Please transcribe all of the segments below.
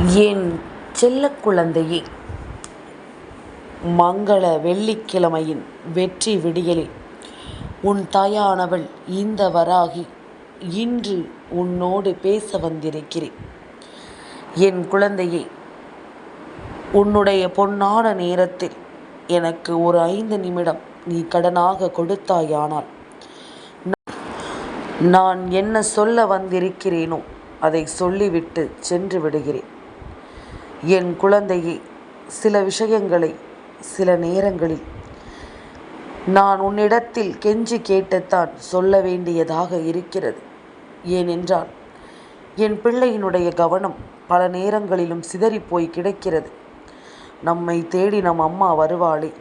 என் செல்ல குழந்தையே, மங்கள வெள்ளிக்கிழமையின் வெற்றி விடியலில் உன் தாயானவள் இந்த வராகி இன்று உன்னோடு பேச வந்திருக்கிறேன். என் குழந்தையே, உன்னுடைய பொன்னான நேரத்தில் எனக்கு ஒரு 5 நிமிடம் நீ கடனாக கொடுத்தாயானால் நான் என்ன சொல்ல வந்திருக்கிறேனோ அதை சொல்லிவிட்டு சென்று விடுகிறேன். என் குழந்தையே, சில விஷயங்களை சில நேரங்களில் நான் உன்னிடத்தில் கெஞ்சி கேட்டுத்தான் சொல்ல வேண்டியதாக இருக்கிறது. ஏனென்றால் என் பிள்ளையினுடைய கவனம் பல நேரங்களிலும் சிதறிப்போய் கிடக்கிறது. நம்மை தேடி நம் அம்மா வருவாளே,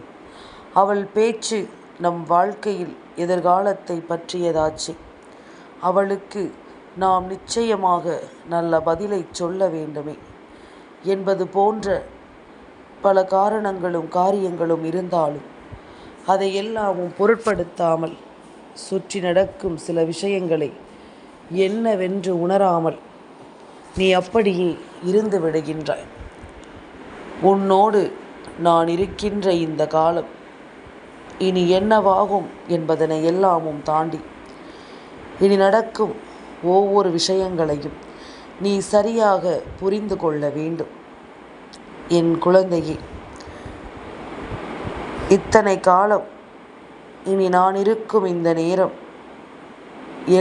அவள் பேச்சு நம் வாழ்க்கையில் எதிர்காலத்தை பற்றியதாச்சு. அவளுக்கு நாம் நிச்சயமாக நல்ல பதிலை சொல்ல வேண்டுமே என்பது போன்ற பல காரணங்களும் காரியங்களும் இருந்தாலும் அதையெல்லாமும் பொருட்படுத்தாமல் சுற்றி நடக்கும் சில விஷயங்களை என்னவென்று உணராமல் நீ அப்படியே இருந்து விடுகின்றாய். உன்னோடு நான் இருக்கின்ற இந்த காலம் இனி என்னவாகும் என்பதனை எல்லாமும் தாண்டி இனி நடக்கும் ஒவ்வொரு விஷயங்களையும் நீ சரியாக புரிந்து கொள்ள வேண்டும். என் குழந்தையே, இத்தனை காலம் இனி நான் இருக்கும் இந்த நேரம்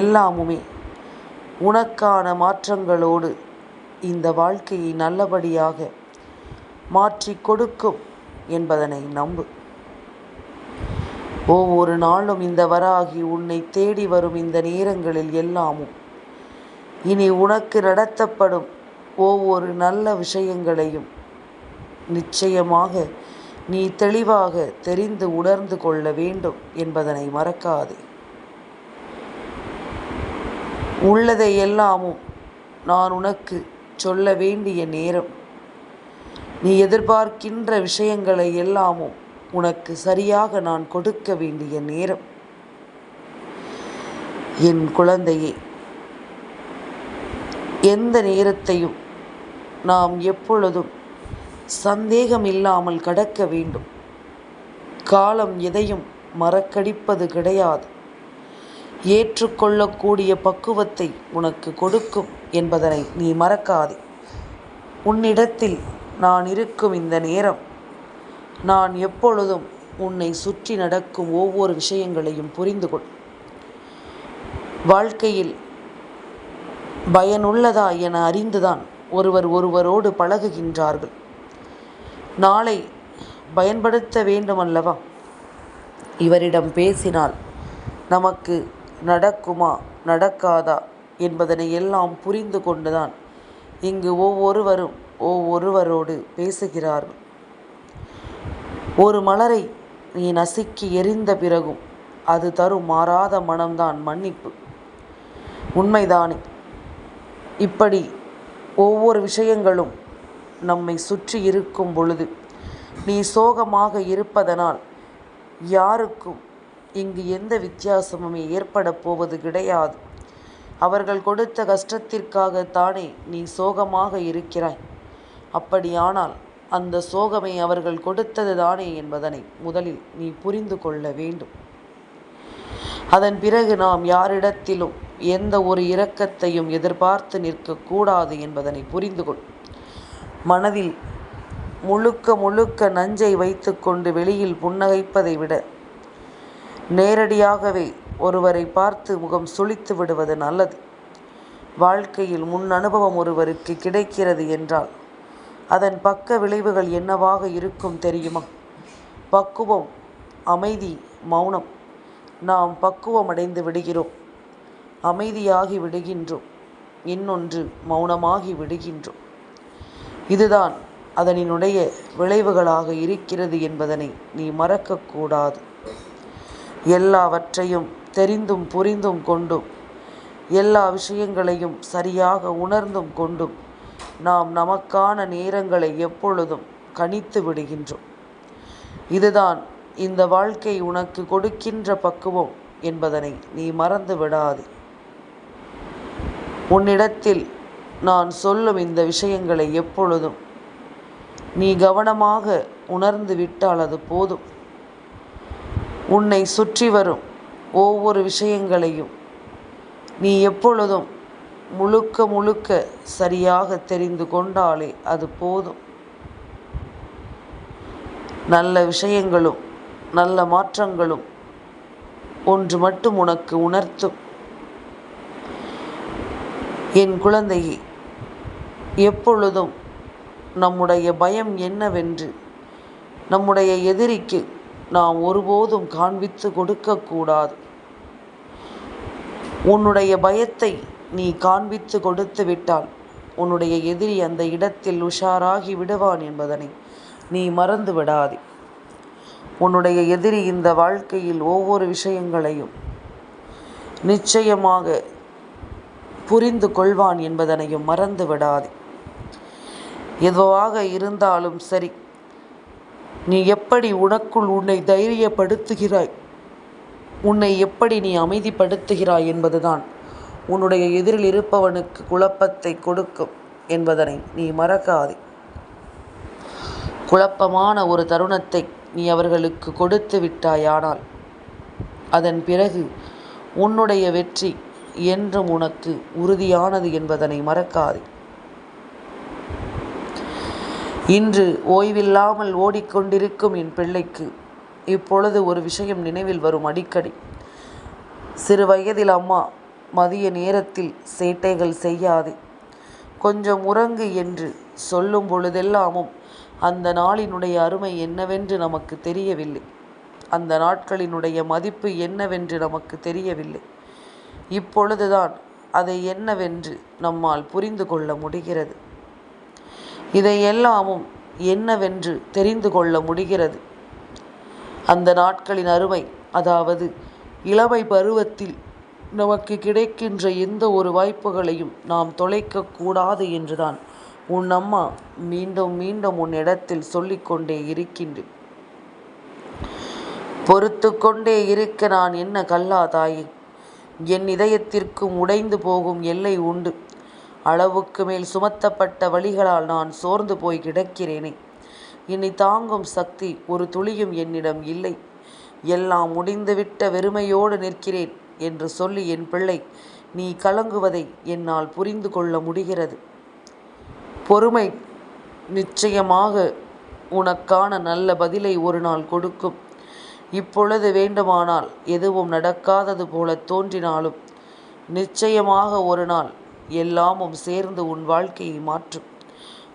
எல்லாமுமே உனக்கான மாற்றங்களோடு இந்த வாழ்க்கையை நல்லபடியாக மாற்றி கொடுக்கும் என்பதனை நம்பு. ஒவ்வொரு நாளும் இந்த வராகி உன்னை தேடி வரும் இந்த நேரங்களில் எல்லாமும் இனி உனக்கு நடத்தப்படும் ஒவ்வொரு நல்ல விஷயங்களையும் நிச்சயமாக நீ தெளிவாக தெரிந்து உணர்ந்து கொள்ள வேண்டும் என்பதனை மறக்காதே. உள்ளதை எல்லாமும் நான் உனக்கு சொல்ல வேண்டிய நேரம், நீ எதிர்பார்க்கின்ற விஷயங்களை எல்லாமும் உனக்கு சரியாக நான் கொடுக்க வேண்டிய நேரம். என் குழந்தையே, எந்த நேரத்தையும் நாம் எப்பொழுதும் சந்தேகம் இல்லாமல் கடக்க வேண்டும். காலம் எதையும் மறக்கடிப்பது கிடையாது. ஏற்றுக்கொள்ளக்கூடிய பக்குவத்தை உனக்கு கொடுக்கும் என்பதனை நீ மறக்காதே. உன்னிடத்தில் நான் இருக்கும் இந்த நேரம் நான் எப்பொழுதும் உன்னை சுற்றி நடக்கும் ஒவ்வொரு விஷயங்களையும் புரிந்து கொள். வாழ்க்கையில் பயனுள்ளதா என அறிந்துதான் ஒருவரோடு பழகுகின்றார்கள். நாளை பயன்படுத்த வேண்டுமல்லவா? இவரிடம் பேசினால் நமக்கு நடக்குமா நடக்காதா என்பதனை எல்லாம் புரிந்து கொண்டுதான் இங்கு ஒவ்வொருவரோடு பேசுகிறார்கள். ஒரு மலரை நீ நசுக்கி எரிந்த பிறகும் அது தரும் மாறாத மனம்தான் மன்னிப்பு. உண்மைதானே? இப்படி ஒவ்வொரு விஷயங்களும் நம்மை சுற்றி இருக்கும் பொழுது நீ சோகமாக இருப்பதனால் யாருக்கும் இங்கு எந்த வித்தியாசமுமே ஏற்பட போவது கிடையாது. அவர்கள் கொடுத்த கஷ்டத்திற்காகத்தானே நீ சோகமாக இருக்கிறாய். அப்படியானால் அந்த சோகமே அவர்கள் கொடுத்தது தானே என்பதனை முதலில் நீ புரிந்து கொள்ள வேண்டும். அதன் பிறகு நாம் யாரிடத்திலும் எந்த ஒரு இரக்கத்தையும் எதிர்பார்த்து நிற்கக்கூடாது என்பதனை புரிந்து கொள். மனதில் முழுக்க நஞ்சை வைத்து கொண்டு வெளியில் புன்னகைப்பதை விட நேரடியாகவே ஒருவரை பார்த்து முகம் சுளித்து விடுவது நல்லது. வாழ்க்கையில் முன் அனுபவம் ஒருவருக்கு கிடைக்கிறது என்றால் அதன் பக்க விளைவுகள் என்னவாக இருக்கும் தெரியுமா? பக்குவம், அமைதி, மௌனம். நாம் பக்குவம் அடைந்து விடுகிறோம், அமைதியாகி விடுகின்றோம், இன்னொன்று மௌனமாகி விடுகின்றோம். இதுதான் அதனினுடைய விளைவுகளாக இருக்கிறது என்பதனை நீ மறக்கக்கூடாது. எல்லாவற்றையும் தெரிந்தும் புரிந்தும் கொண்டும் எல்லா விஷயங்களையும் சரியாக உணர்ந்தும் கொண்டும் நாம் நமக்கான நேரங்களை எப்பொழுதும் கணித்து விடுகின்றோம். இதுதான் இந்த வாழ்க்கை உனக்கு கொடுக்கின்ற பக்குவம் என்பதனை நீ மறந்து விடாதே. உன்னிடத்தில் நான் சொல்லும் இந்த விஷயங்களை எப்பொழுதும் நீ கவனமாக உணர்ந்து விட்டால் அது போதும். உன்னை சுற்றி வரும் ஒவ்வொரு விஷயங்களையும் நீ எப்பொழுதும் முழுக்க முழுக்க சரியாக தெரிந்து கொண்டாலே அது போதும். நல்ல விஷயங்களும் நல்ல மாற்றங்களும் ஒன்று மட்டும் உனக்கு உணர்த்தும். என் குழந்தையே, எப்பொழுதும் நம்முடைய பயம் என்னவென்று நம்முடைய எதிரிக்கு நாம் ஒருபோதும் காண்பித்து கொடுக்கக்கூடாது. உன்னுடைய பயத்தை நீ காண்பித்து கொடுத்து விட்டால் உன்னுடைய எதிரி அந்த இடத்தில் உஷாராகி விடுவான் என்பதனை நீ மறந்து விடாதே. உன்னுடைய எதிரி இந்த வாழ்க்கையில் ஒவ்வொரு விஷயங்களையும் நிச்சயமாக புரிந்து கொள்வான் என்பதனையும் மறந்து விடாதே. எதுவாக இருந்தாலும் சரி, நீ எப்படி உனக்குள் உன்னை தைரியப்படுத்துகிறாய், உன்னை எப்படி நீ அமைதிப்படுத்துகிறாய் என்பதுதான் உன்னுடைய எதிரில் இருப்பவனுக்கு குழப்பத்தை கொடுக்கும் என்பதனை நீ மறக்காதே. குழப்பமான ஒரு தருணத்தை நீ அவர்களுக்கு கொடுத்து விட்டாயானால் அதன் பிறகு உன்னுடைய வெற்றி என்றும் உனக்கு உறுதியானது என்பதனை மறக்காதே. இன்று ஓய்வில்லாமல் ஓடிக்கொண்டிருக்கும் என் பிள்ளைக்கு இப்பொழுது ஒரு விஷயம் நினைவில் வரும் அடிக்கடி. சிறு வயதில் அம்மா மதிய நேரத்தில் சேட்டைகள் செய்யாதே, கொஞ்சம் உறங்கு என்று சொல்லும் பொழுதெல்லாமும் அந்த நாளினுடைய அருமை என்னவென்று நமக்கு தெரியவில்லை. அந்த நாட்களினுடைய மதிப்பு என்னவென்று நமக்கு தெரியவில்லை. இப்பொழுதுதான் அதை என்னவென்று நம்மால் புரிந்து கொள்ள முடிகிறது. இதையெல்லாமும் என்னவென்று தெரிந்து கொள்ள முடிகிறது. அந்த நாட்களின் அருமை, அதாவது இளமை பருவத்தில் நமக்கு கிடைக்கின்ற எந்த ஒரு வாய்ப்புகளையும் நாம் தொலைக்கக்கூடாது என்றுதான் உன் அம்மா மீண்டும் மீண்டும் உன்னிடத்தில் சொல்லிக்கொண்டே இருக்கின்றேன். பொறுத்து கொண்டே இருக்க நான் என்ன கல்லா தாயே, என் இதயத்திற்கும் உடைந்து போகும் எல்லை உண்டு. அளவுக்கு மேல் சுமத்தப்பட்ட வழிகளால் நான் சோர்ந்து போய் கிடக்கிறேனே. என்னை தாங்கும் சக்தி ஒரு துளியும் என்னிடம் இல்லை. எல்லாம் முடிந்துவிட்ட வெறுமையோடு நிற்கிறேன் என்று சொல்லி என் பிள்ளை நீ கலங்குவதை என்னால் புரிந்து கொள்ள முடிகிறது. பொறுமை நிச்சயமாக உனக்கான நல்ல பதிலை ஒரு நாள் கொடுக்கும். இப்பொழுது வேண்டுமானால் எதுவும் நடக்காதது போல தோன்றினாலும் நிச்சயமாக ஒரு நாள் எல்லாமும் சேர்ந்து உன் வாழ்க்கையை மாற்றும்.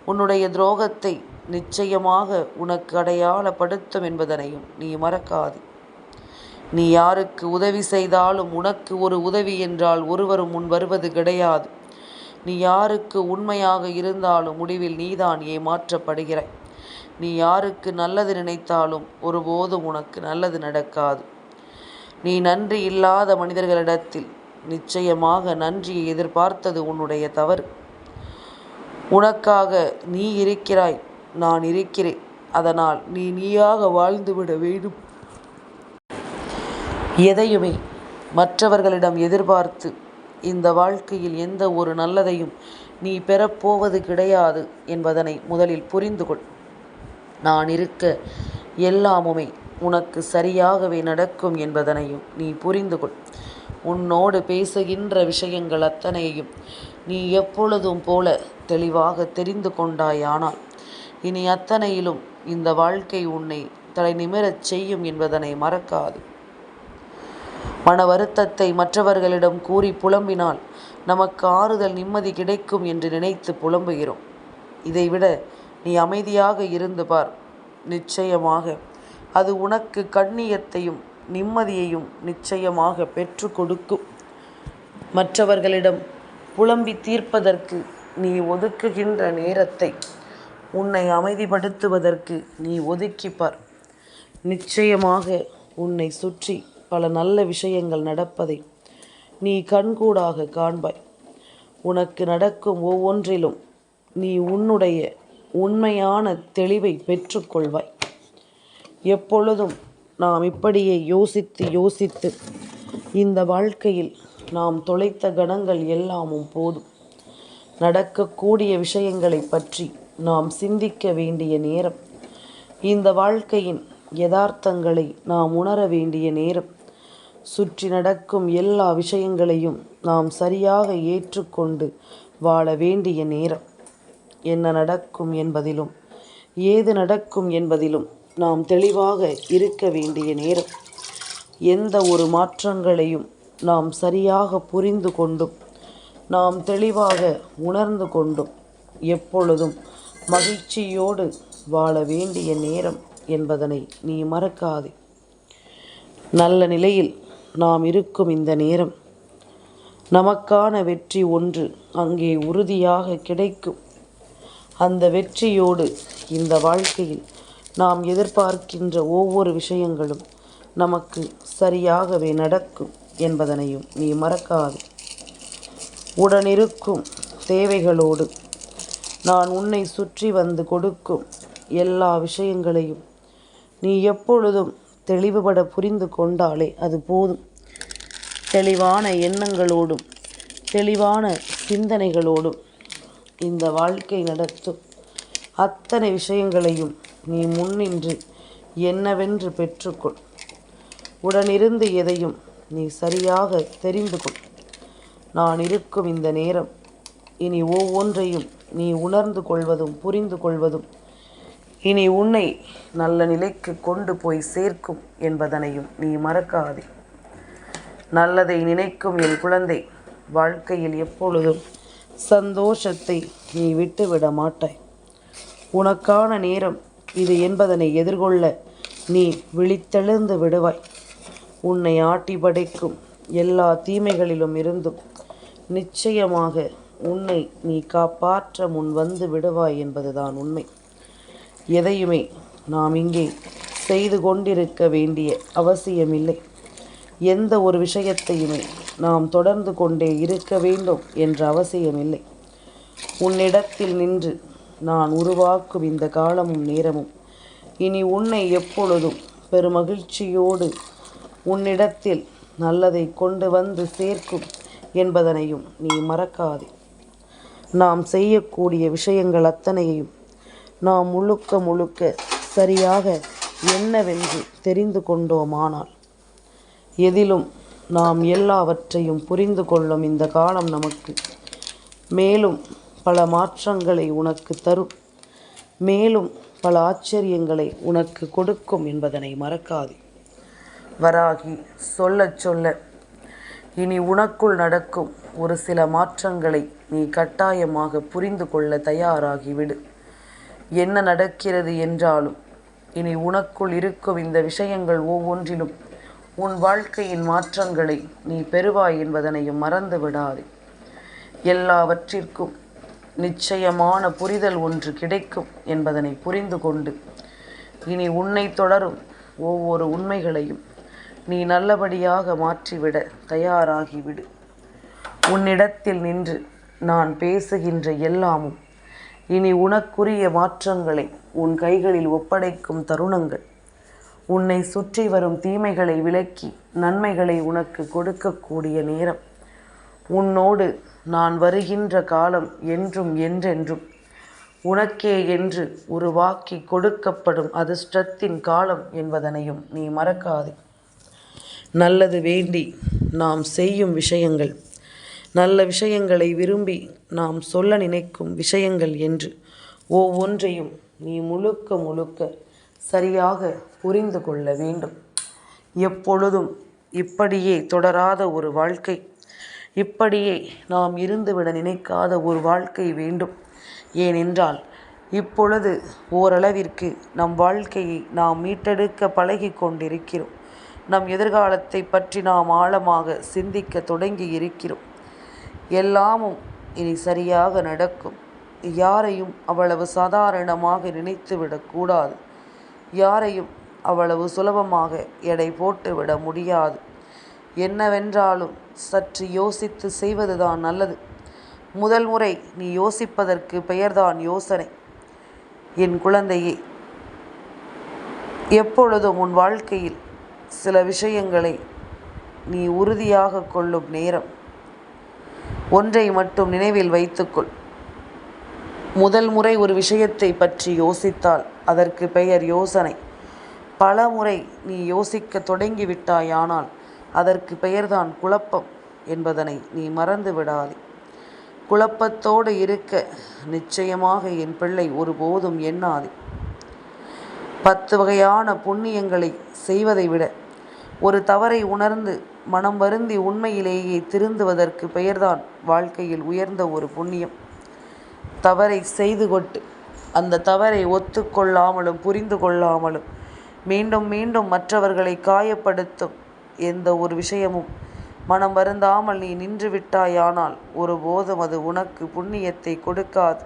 உன்னுடைய துரோகத்தை நிச்சயமாக உனக்கு அடையாளப்படுத்தும் என்பதனையும் நீ மறக்காதே. நீ யாருக்கு உதவி செய்தாலும் உனக்கு ஒரு உதவி என்றால் ஒருவரும் முன் வருவது கிடையாது. நீ யாருக்கு உண்மையாக இருந்தாலும் முடிவில் நீதான் ஏமாற்றப்படுகிறாய். நீ யாருக்கு நல்லது நினைத்தாலும் ஒருபோதும் உனக்கு நல்லது நடக்காது. நீ நன்றி இல்லாத மனிதர்களிடத்தில் நிச்சயமாக நன்றியை எதிர்பார்த்தது உன்னுடைய தவறு. உனக்காக நீ இருக்கிறாய், நான் இருக்கிறேன். அதனால் நீ நீயாக வாழ்ந்துவிட வேண்டும். எதையுமே மற்றவர்களிடம் எதிர்பார்த்து இந்த வாழ்க்கையில் எந்த ஒரு நல்லதையும் நீ பெறப்போவது கிடையாது என்பதனை முதலில் புரிந்து கொள். நான் இருக்க எல்லாமுமே உனக்கு சரியாகவே நடக்கும் என்பதனையும் நீ புரிந்து கொள். உன்னோடு பேசுகின்ற விஷயங்கள் அத்தனையையும் நீ எப்பொழுதும் போல தெளிவாக தெரிந்து கொண்டாயானால் இனி அத்தனையிலும் இந்த வாழ்க்கை உன்னை தலை நிமிரச் செய்யும் என்பதனை மறக்காது. மன வருத்தத்தை மற்றவர்களிடம் கூறி புலம்பினால் நமக்கு ஆறுதல் நிம்மதி கிடைக்கும் என்று நினைத்து புலம்புகிறோம். இதைவிட நீ அமைதியாக இருந்து பார். நிச்சயமாக அது உனக்கு கண்ணியத்தையும் நிம்மதியையும் நிச்சயமாக பெற்று கொடுக்கும். மற்றவர்களிடம் புலம்பி தீர்ப்பதற்கு நீ ஒதுக்குகின்ற நேரத்தை உன்னை அமைதிப்படுத்துவதற்கு நீ ஒதுக்கிப்பார். நிச்சயமாக உன்னை சுற்றி பல நல்ல விஷயங்கள் நடப்பதை நீ கண்கூடாக காண்பாய். உனக்கு நடக்கும் ஒவ்வொன்றிலும் நீ உன்னுடைய உண்மையான தெளிவை பெற்றுக்கொள்வாய். எப்பொழுதும் நாம் இப்படியே யோசித்து யோசித்து இந்த வாழ்க்கையில் நாம் தொலைத்த கணங்கள் எல்லாமும் போதும். நடக்கக்கூடிய விஷயங்களை பற்றி நாம் சிந்திக்க வேண்டிய நேரம். இந்த வாழ்க்கையின் யதார்த்தங்களை நாம் உணர வேண்டிய நேரம். சுற்றி நடக்கும் எல்லா விஷயங்களையும் நாம் சரியாக ஏற்றுக்கொண்டு வாழ வேண்டிய நேரம். என்ன நடக்கும் என்பதிலும் ஏது நடக்கும் என்பதிலும் நாம் தெளிவாக இருக்க வேண்டிய நேரம். எந்த ஒரு மாற்றங்களையும் நாம் சரியாக புரிந்து கொண்டும் நாம் தெளிவாக உணர்ந்து கொண்டும் எப்பொழுதும் மகிழ்ச்சியோடு வாழ வேண்டிய நேரம் என்பதனை நீ மறக்காதே. நல்ல நிலையில் நாம் இருக்கும் இந்த நேரம் நமக்கான வெற்றி ஒன்று அங்கே உறுதியாக கிடைக்கும். அந்த வெற்றியோடு இந்த வாழ்க்கையில் நாம் எதிர்பார்க்கின்ற ஒவ்வொரு விஷயங்களும் நமக்கு சரியாகவே நடக்கும் என்பதனையும் நீ மறக்காதே. உடனிருக்கும் தேவைகளோடு நான் உன்னை சுற்றி வந்து கொடுக்கும் எல்லா விஷயங்களையும் நீ எப்பொழுதும் தெளிவுபட புரிந்து கொண்டாலே அது போதும். தெளிவான எண்ணங்களோடும் தெளிவான சிந்தனைகளோடும் இந்த வாழ்க்கை நடத்தும் அத்தனை விஷயங்களையும் நீ முன்னின்று என்னவென்று பெற்றுக்கொள். உடனிருந்து எதையும் நீ சரியாக தெரிந்து கொள். நான் இருக்கும் இந்த நேரம் இனி ஒவ்வொன்றையும் நீ உணர்ந்து கொள்வதும் புரிந்து கொள்வதும் இனி உன்னை நல்ல நிலைக்கு கொண்டு போய் சேர்க்கும் என்பதனையும் நீ மறக்காதே. நல்லதை நினைக்கும் என் குழந்தை, வாழ்க்கையில் எப்பொழுதும் சந்தோஷத்தை நீ விட்டுவிட மாட்டாய். உனக்கான நேரம் இது என்பதனை எதிர்கொள்ள நீ விழித்தெழுந்து விடுவாய். உன்னை ஆட்டி படைக்கும் எல்லா தீமைகளிலும் இருந்தும் நிச்சயமாக உன்னை நீ காப்பாற்ற முன் வந்து விடுவாய் என்பதுதான் உண்மை. எதையுமே நாம் இங்கே செய்து கொண்டிருக்க வேண்டிய அவசியமில்லை. எந்த ஒரு விஷயத்தையுமே நாம் தொடர்ந்து கொண்டே இருக்க வேண்டும் என்ற அவசியமில்லை. உன்னிடத்தில் நின்று நான் உருவாக்கும் இந்த காலமும் நேரமும் இனி உன்னை எப்பொழுதும் பெருமகிழ்ச்சியோடு உன்னிடத்தில் நல்லதை கொண்டு வந்து சேர்க்கும் என்பதனையும் நீ மறக்காதே. நாம் செய்யக்கூடிய விஷயங்கள் அத்தனையையும் நாம் முழுக்க முழுக்க சரியாக என்னவென்று தெரிந்து கொண்டோமானால் எதிலும் நாம் எல்லாவற்றையும் புரிந்து கொள்ளும் இந்த காலம் நமக்கு மேலும் பல மாற்றங்களை உனக்கு தரும், மேலும் பல ஆச்சரியங்களை உனக்கு கொடுக்கும் என்பதனை மறக்காதே. வராகி சொல்ல சொல்ல இனி உனக்குள் நடக்கும் ஒரு சில மாற்றங்களை நீ கட்டாயமாக புரிந்து கொள்ள தயாராகிவிடு. என்ன நடக்கிறது என்றாலும் இனி உனக்குள் இருக்கும் இந்த விஷயங்கள் ஒவ்வொன்றிலும் உன் வாழ்க்கையின் மாற்றங்களை நீ பெறுவாய் என்பதனையும் மறந்து விடாதே. எல்லாவற்றிற்கும் நிச்சயமான புரிதல் ஒன்று கிடைக்கும் என்பதனை புரிந்து கொண்டு இனி உன்னை தொடரும் ஒவ்வொரு உண்மைகளையும் நீ நல்லபடியாக மாற்றிவிட தயாராகிவிடு. உன்னிடத்தில் நின்று நான் பேசுகின்ற எல்லாமும் இனி உனக்குரிய மாற்றங்களை உன் கைகளில் ஒப்படைக்கும் தருணங்கள். உன்னை சுற்றி வரும் தீமைகளை விலக்கி நன்மைகளை உனக்கு கொடுக்கக்கூடிய நேரம். உன்னோடு நான் வருகின்ற காலம் என்றும் என்றென்றும் உனக்கே என்று உருவாக்கி கொடுக்கப்படும் அதிர்ஷ்டத்தின் காலம் என்பதனையும் நீ மறக்காதே. நல்லது வேண்டி நாம் செய்யும் விஷயங்கள், நல்ல விஷயங்களை விரும்பி நாம் சொல்ல நினைக்கும் விஷயங்கள் என்று ஒவ்வொன்றையும் நீ முழுக்க முழுக்க சரியாக புரிந்து கொள்ள வேண்டும். எப்பொழுதும் இப்படியே தொடராத ஒரு வாழ்க்கை, இப்படியே நாம் இருந்துவிட நினைக்காத ஒரு வாழ்க்கை வேண்டும். ஏனென்றால் இப்பொழுது ஓரளவிற்கு நம் வாழ்க்கையை நாம் மீட்டெடுக்க பழகி கொண்டிருக்கிறோம். நம் எதிர்காலத்தை பற்றி நாம் ஆழமாக சிந்திக்க தொடங்கி இருக்கிறோம். எல்லாமும் இனி சரியாக நடக்கும். யாரையும் அவ்வளவு சாதாரணமாக நினைத்துவிடக்கூடாது. யாரையும் அவ்வளவு சுலபமாக எடை போட்டுவிட முடியாது. என்னவென்றாலும் சற்று யோசித்து செய்வதுதான் நல்லது. முதல் முறை நீ யோசிப்பதற்கு பெயர்தான் யோசனை. என் குழந்தையே, எப்பொழுதும் உன் வாழ்க்கையில் சில விஷயங்களை நீ உறுதியாக கொள்ளும் நேரம். ஒன்றை மட்டும் நினைவில் வைத்துக்கொள். முதல் முறை ஒரு விஷயத்தை பற்றி யோசித்தால் அதற்கு பெயர் யோசனை. பல முறை நீ யோசிக்க தொடங்கிவிட்டாயானால் அதற்கு பெயர்தான் குழப்பம் என்பதனை நீ மறந்து விடாதே. குழப்பத்தோடு இருக்க நிச்சயமாக என் பிள்ளை ஒருபோதும் எண்ணாதே. 10 வகையான புண்ணியங்களை செய்வதை விட ஒரு தவறை உணர்ந்து மனம் வருந்தி உண்மையிலேயே திருந்துவதற்கு பெயர்தான் வாழ்க்கையில் உயர்ந்த ஒரு புண்ணியம். தவறை செய்து கொண்டு அந்த தவறை ஒத்துக்கொள்ளாமலும் புரிந்து கொள்ளாமலும் மீண்டும் மீண்டும் மற்றவர்களை காயப்படுத்தும் எந்த ஒரு விஷயமும் மனம் வருந்தாமல் நீ நின்று விட்டாயானால் ஒருபோதும் அது உனக்கு புண்ணியத்தை கொடுக்காது.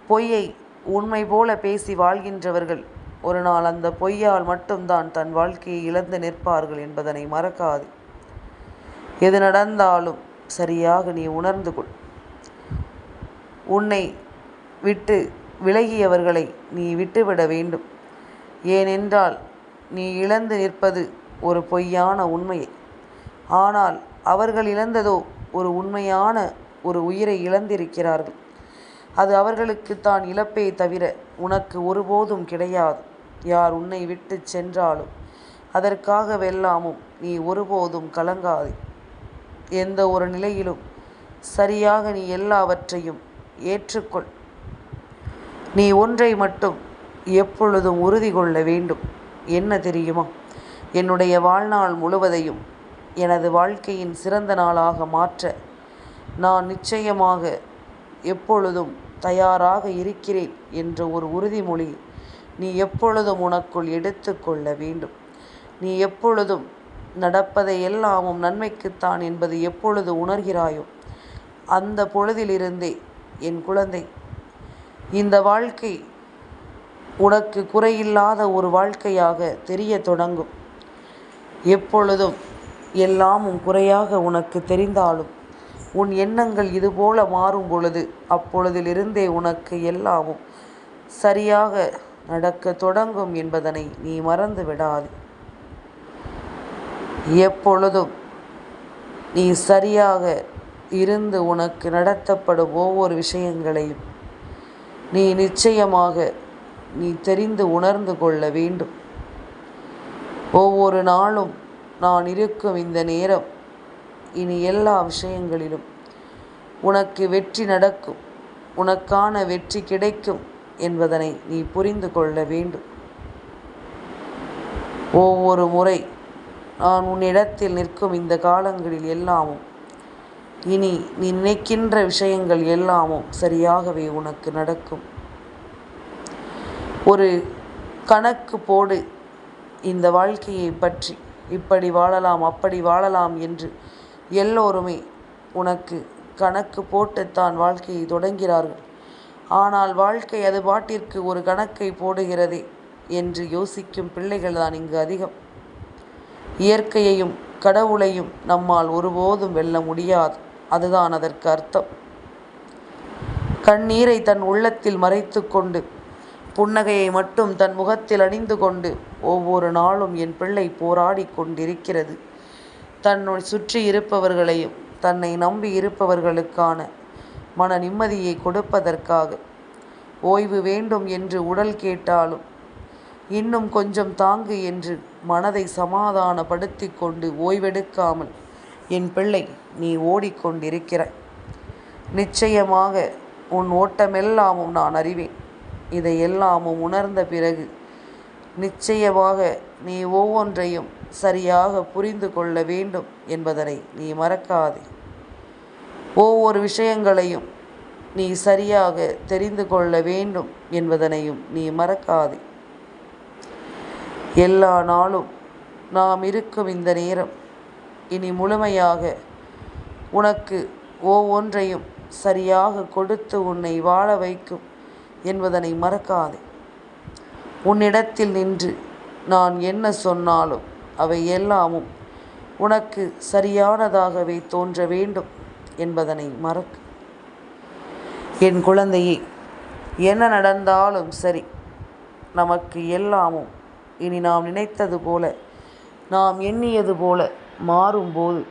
பொய்யை உண்மை போல பேசி வாழ்கின்றவர்கள் ஒரு நாள் அந்த பொய்யால் மட்டும்தான் தன் வாழ்க்கையை இழந்து நிற்பார்கள் என்பதனை மறக்காது. எது நடந்தாலும் சரியாக நீ உணர்ந்து கொள். உன்னை விட்டு விலகியவர்களை நீ விட்டுவிட வேண்டும். ஏனென்றால் நீ இழந்து நிற்பது ஒரு பொய்யான உண்மையை. ஆனால் அவர்கள் இழந்ததோ ஒரு உண்மையான ஒரு உயிரை இழந்திருக்கிறார்கள். அது அவர்களுக்குத்தான் இழப்பே தவிர உனக்கு ஒருபோதும் கிடையாது. யார் உன்னை விட்டு சென்றாலும் அதற்காகவெல்லாமும் நீ ஒருபோதும் கலங்காதே. எந்த ஒரு நிலையிலும் சரியாக நீ எல்லாவற்றையும் ஏற்றுக்கொள். நீ ஒன்றை மட்டும் எப்பொழுதும் உறுதி கொள்ள வேண்டும். என்ன தெரியுமா? என்னுடைய வாழ்நாள் முழுவதையும் எனது வாழ்க்கையின் சிறந்த நாளாக மாற்ற நான் நிச்சயமாக எப்பொழுதும் தயாராக இருக்கிறேன் என்ற ஒரு உறுதிமொழி நீ எப்பொழுதும் உனக்குள் எடுத்து கொள்ள வேண்டும். நீ எப்பொழுதும் நடப்பதை எல்லாமும் நன்மைக்குத்தான் என்பது எப்பொழுது உணர்கிறாயோ அந்த பொழுதிலிருந்தே என் குழந்தை, இந்த வாழ்க்கை உனக்கு குறையில்லாத ஒரு வாழ்க்கையாக தெரிய தொடங்கும். எப்பொழுதும் எல்லாமும் குறையாக உனக்கு தெரிந்தாலும் உன் எண்ணங்கள் இதுபோல மாறும் பொழுது அப்பொழுதிலிருந்தே உனக்கு எல்லாமும் சரியாக நடக்க தொடங்கும் என்பதனை நீ மறந்து விடாதே. எப்பொழுதும் நீ சரியாக இருந்து உனக்கு நடத்தப்படும் ஒவ்வொரு விஷயங்களையும் நீ நிச்சயமாக நீ தெரிந்து உணர்ந்து கொள்ள வேண்டும். ஒவ்வொரு நாளும் நான் இருக்கும் இந்த நேரம் இனி எல்லா விஷயங்களிலும் உனக்கு வெற்றி நடக்கும், உனக்கான வெற்றி கிடைக்கும் என்பதனை நீ புரிந்து கொள்ள வேண்டும். ஒவ்வொரு முறை நான் உன்னிடத்தில் நிற்கும் இந்த காலங்களில் எல்லாமும் இனி நீ நினைக்கின்ற விஷயங்கள் எல்லாமும் சரியாகவே உனக்கு நடக்கும். ஒரு கணக்கு போடு. இந்த வாழ்க்கையை பற்றி இப்படி வாழலாம் அப்படி வாழலாம் என்று எல்லோருமே உனக்கு கணக்கு போட்டுத்தான் வாழ்க்கையை தொடங்கிறார்கள். ஆனால் வாழ்க்கை அது பாட்டிற்கு ஒரு கணக்கை போடுகிறதே என்று யோசிக்கும் பிள்ளைகள் தான் இங்கு அதிகம். இயற்கையையும் கடவுளையும் நம்மால் ஒருபோதும் வெல்ல முடியாது. அதுதான் அதற்கு அர்த்தம். கண்ணீரை தன் உள்ளத்தில் மறைத்து கொண்டு புன்னகையை மட்டும் தன் முகத்தில் அணிந்து கொண்டு ஒவ்வொரு நாளும் என் பிள்ளை போராடி கொண்டிருக்கிறது. தன்னை சுற்றி இருப்பவர்களையும் தன்னை நம்பி இருப்பவர்களுக்கான மன நிம்மதியை கொடுப்பதற்காக. ஓய்வு வேண்டும் என்று உடல் கேட்டாலும் இன்னும் கொஞ்சம் தாங்கு என்று மனதை சமாதானப்படுத்தி கொண்டு ஓய்வெடுக்காமல் என் பிள்ளை நீ ஓடிக்கொண்டிருக்கிறாய். நிச்சயமாக உன் ஓட்டமெல்லாமும் நான் அறிவேன். இதையெல்லாமும் உணர்ந்த பிறகு நிச்சயமாக நீ ஒவ்வொன்றையும் சரியாக புரிந்து கொள்ள வேண்டும் என்பதனை நீ மறக்காதே. ஒவ்வொரு விஷயங்களையும் நீ சரியாக தெரிந்து கொள்ள வேண்டும் என்பதனையும் நீ மறக்காதே. எல்லா நாளும் நாம் இருக்கும் இந்த நேரம் இனி முழுமையாக உனக்கு ஒவ்வொன்றையும் சரியாக கொடுத்து உன்னை வாழ வைக்கும் என்பதனை மறக்காதே. உன்னிடத்தில் நின்று நான் என்ன சொன்னாலும் அவை எல்லாமும் உனக்கு சரியானதாகவே தோன்ற வேண்டும் என்பதனை மறக்கு. என் குழந்தையே, என்ன நடந்தாலும் சரி, நமக்கு எல்லாமும் இனி நாம் நினைத்தது போல நாம் எண்ணியது போல மாறும்போது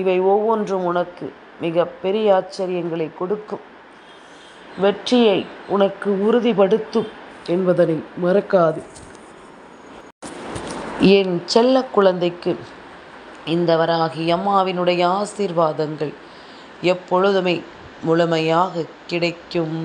இவை ஒவ்வொன்றும் உனக்கு மிக பெரிய ஆச்சரியங்களை கொடுக்கும். வெற்றியை உனக்கு உறுதிப்படுத்தும் என்பதனை மறக்காது. என் செல்ல குழந்தைக்கு இந்த வராகி அம்மாவினுடைய ஆசீர்வாதங்கள் எப்பொழுதுமே முழுமையாக கிடைக்கும்.